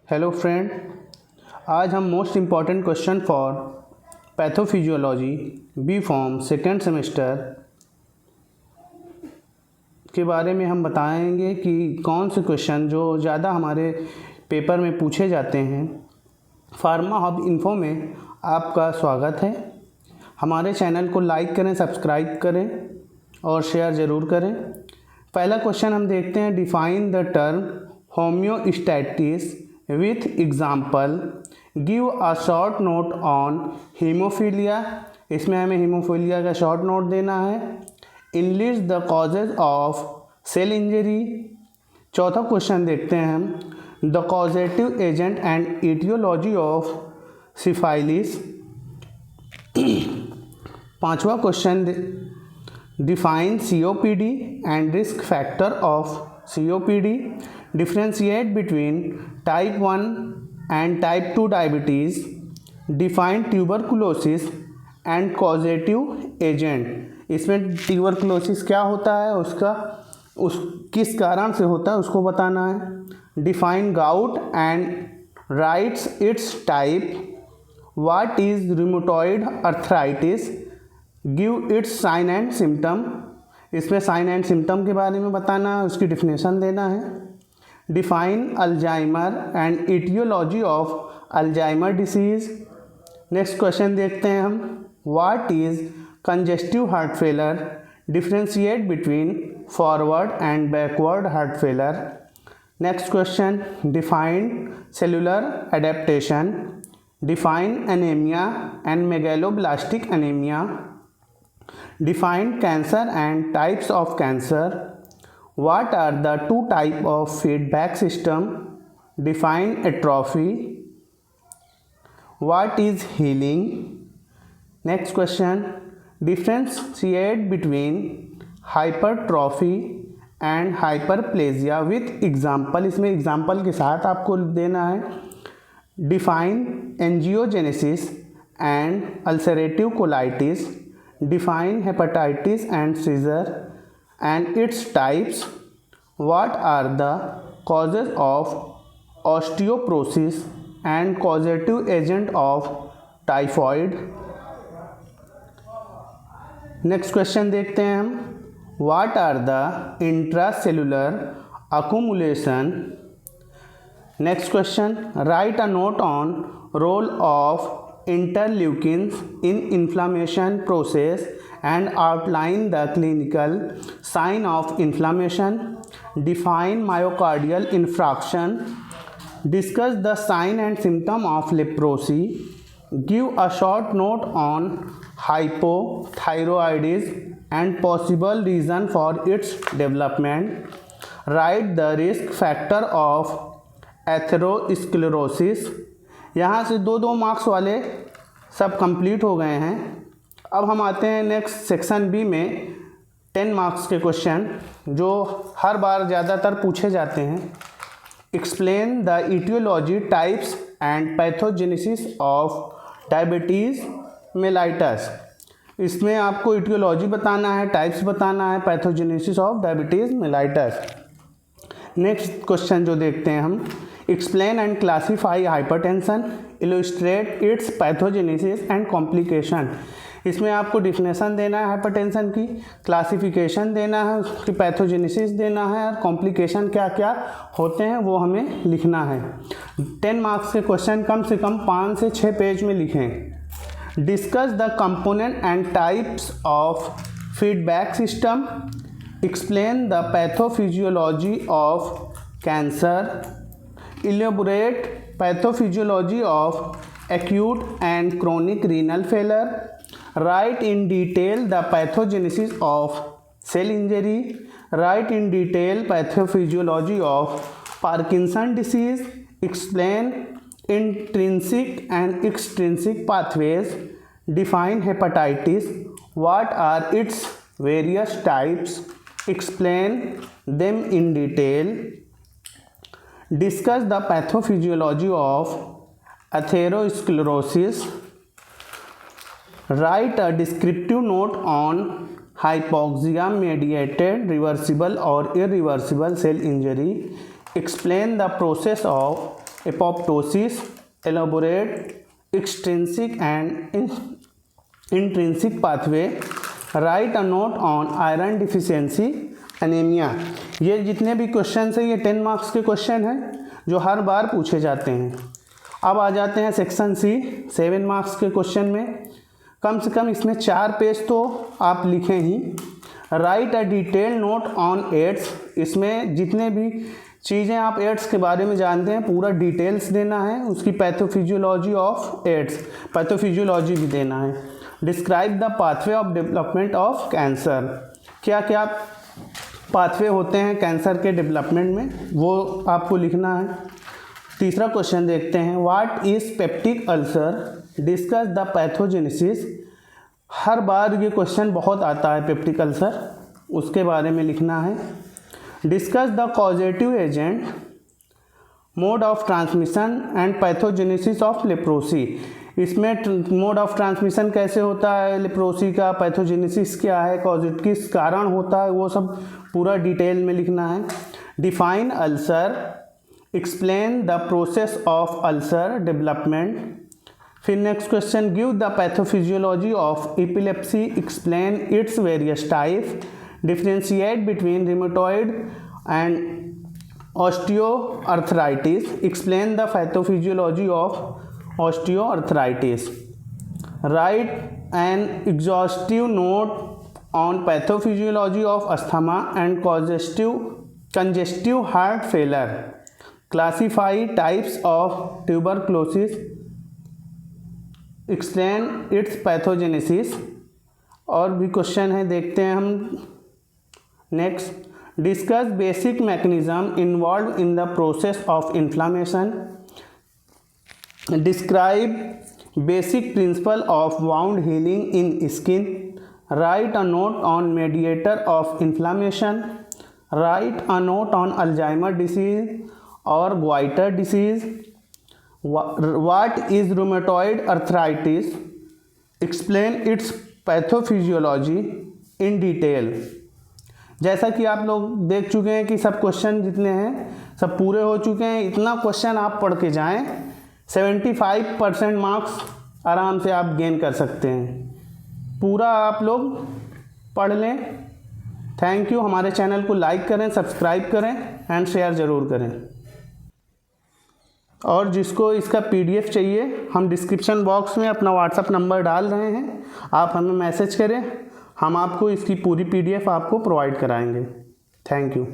Hello friend, आज हम most important question for pathophysiology B pharm second semester के बारे में हम बताएंगे कि कौन से क्वेश्चन जो ज़्यादा हमारे पेपर में पूछे जाते हैं। फार्मा हब इन्फो में आपका स्वागत है। हमारे चैनल को लाइक करें, सब्सक्राइब करें और शेयर ज़रूर करें। पहला क्वेश्चन हम देखते हैं, define the term homeostasis with example, give a short note on haemophilia. इसमें हमें हीमोफीलिया का शॉर्ट नोट देना है। Enlist the causes of cell injury. चौथा क्वेश्चन देखते हैं हम, the causative agent and aetiology of syphilis. पांचवा question, define COPD and risk factor of COPD, differentiate between type 1 and type 2 diabetes, define tuberculosis and causative agent। इसमें tuberculosis क्या होता है, किस कारण से होता है उसको बताना है। Define gout and writes its type, what is rheumatoid arthritis, give its sign and symptom. इसमें साइन एंड सिम्टम के बारे में बताना है, उसकी डिफिनेशन देना है। Define Alzheimer and aetiology of Alzheimer disease. Next question देखते हैं हम, what is congestive heart failure, differentiate between forward and backward heart failure. Next question, define cellular adaptation, define anaemia and megaloblastic anaemia, define cancer and types of cancer, what are the two type of feedback system, define atrophy, what is healing। next question, differentiate between hypertrophy and hyperplasia with example। इसमें example के साथ आपको देना है। define angiogenesis and ulcerative colitis, define hepatitis and seizure and its types, what are the causes of osteoporosis and causative agent of typhoid। Next question देखते हैं हम, what are the intracellular accumulation। Next question, write a note on role of interleukins in inflammation process and outline the clinical sign of inflammation, define myocardial infarction, discuss the sign and symptom of leprosy, give a short note on hypothyroidism and possible reason for its development, write the risk factor of atherosclerosis। यहाँ से दो marks वाले सब complete हो गए हैं। अब हम आते हैं नेक्स्ट सेक्शन बी में 10 मार्क्स के क्वेश्चन जो हर बार ज़्यादातर पूछे जाते हैं। Explain the aetiology, types and pathogenesis of diabetes mellitus. इसमें आपको ईटियोलॉजी बताना है, टाइप्स बताना है, pathogenesis of diabetes mellitus. Next question जो देखते हैं हम, explain and classify hypertension, illustrate its pathogenesis and complication. इसमें आपको डिफिनेशन देना है हाइपरटेंशन की, क्लासिफिकेशन देना है, उसकी पैथोजेनेसिस देना है और कॉम्प्लिकेशन क्या क्या होते हैं वो हमें लिखना है। 10 मार्क्स के क्वेश्चन कम से कम 5 से 6 पेज में लिखें। Discuss the component and types of feedback system, explain the pathophysiology of cancer, elaborate pathophysiology of acute and chronic renal failure, write in detail the pathogenesis of cell injury, write in detail pathophysiology of Parkinson disease, explain intrinsic and extrinsic pathways, define hepatitis, what are its various types, explain them in detail, discuss the pathophysiology of atherosclerosis, write a descriptive note on hypoxia mediated reversible or irreversible cell injury, explain the process of apoptosis, elaborate extrinsic and intrinsic pathway, right a note on iron deficiency anaemia. ये जितने भी question हैं ये 10 marks के question हैं जो हर बार पूछे जाते हैं। अब आ जाते हैं सेक्शन सी 7 मार्क्स के क्वेश्चन में। कम से कम इसमें 4 पेज तो आप लिखें ही। Write a detail note on AIDS, इसमें जितने भी चीज़ें आप एड्स के बारे में जानते हैं पूरा डिटेल्स देना है। उसकी पैथोफिजियोलॉजी ऑफ एड्स, पैथोफिजियोलॉजी भी देना है। Describe the pathway of development of cancer, क्या क्या पाथवे होते हैं कैंसर के डेवलपमेंट में वो आपको लिखना है। तीसरा क्वेश्चन देखते हैं, what is peptic ulcer, discuss the pathogenesis. हर बार ये क्वेश्चन बहुत आता है पेप्टिक अल्सर, उसके बारे में लिखना है। Discuss the causative agent, mode of transmission and pathogenesis of leprosy. इसमें मोड ऑफ ट्रांसमिशन कैसे होता है लेप्रोसी का, पैथोजेनेसिस क्या है, कॉजेट किस कारण होता है, वो सब पूरा डिटेल में लिखना है। Define ulcer, explain the process of ulcer development. फिर next question, give the pathophysiology of epilepsy, explain its various type, differentiate between rheumatoid and osteoarthritis, explain the pathophysiology of osteoarthritis. Write an exhaustive note on pathophysiology of asthma and congestive heart failure. Classify types of tuberculosis, explain its pathogenesis. और भी question है, देखते हैं हम। Next, discuss basic mechanism involve in the process of inflammation, describe basic principle of wound healing in skin, write a note on mediator of inflammation, write a note on Alzheimer disease और goitre disease. What is rheumatoid arthritis, explain its pathophysiology in detail. जैसा कि आप लोग देख चुके हैं कि सब क्वेश्चन जितने हैं सब पूरे हो चुके हैं। इतना क्वेश्चन आप पढ़ के जाएं, 75% मार्क्स आराम से आप गेन कर सकते हैं। पूरा आप लोग पढ़ लें। Thank you. हमारे चैनल को लाइक करें, सब्सक्राइब करें एंड शेयर ज़रूर करें। और जिसको इसका PDF चाहिए, हम डिस्क्रिप्शन बॉक्स में अपना व्हाट्सअप नंबर डाल रहे हैं, आप हमें मैसेज करें, हम आपको इसकी पूरी PDF आपको प्रोवाइड कराएंगे। Thank you.